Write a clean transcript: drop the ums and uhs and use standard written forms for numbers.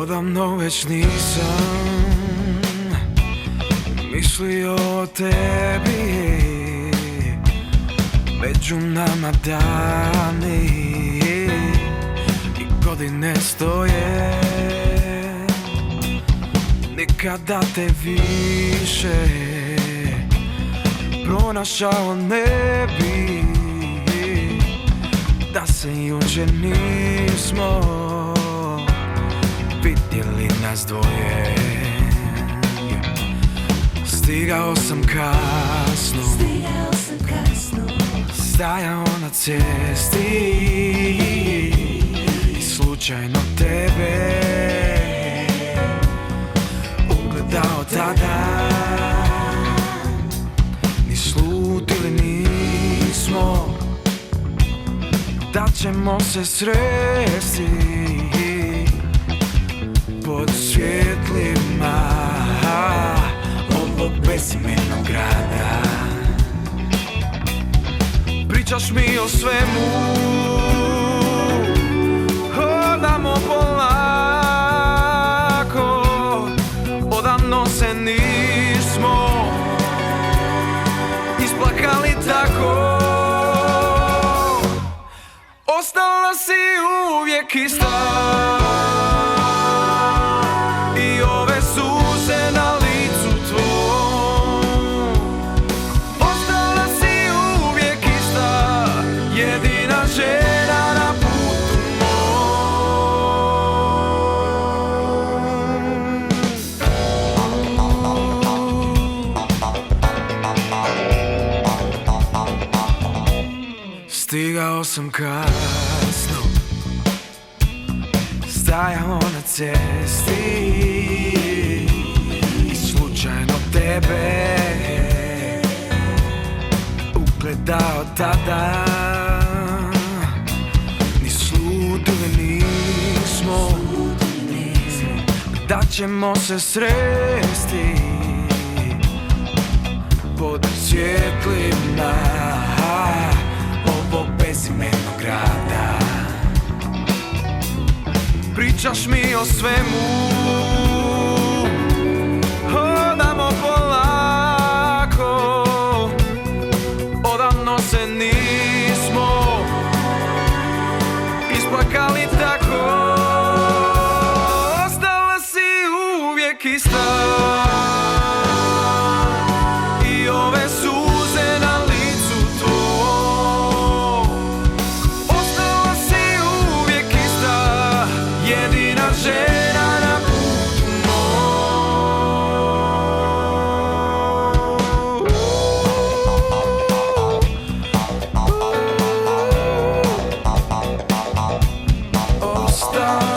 Odavno već nisam mislio o tebi, među nama dani i godine stoje. Nikada te više pronašao ne bi, da se jučer nismo vidjeli nas dvoje. Stigao sam kasno, stajao na cesti i slučajno tebe ugledao tada. Ni slutili nismo da ćemo se sresti pod svjetlima ovog bezimenog grada. Pričaš mi o svemu, hodamo polako, odavno se nismo isplakali tako. Ostala si uvijek ista i ove suze na licu tvom. Ostala si uvijek ista, jedina žena na putu mom. Stigao sam kasno, stajao na cesti i slučajno tebe ugledao tada. Ni slutili nismo da ćemo se sresti pod svjetlima ovog bezimenog grada. Pričaš mi o svemu, hodamo polako, odavno se nismo isplakali tako. Ostala si uvijek ista i ove suze na licu tvoj. Ostala si uvijek ista, jedina žena na putu mom. Ostala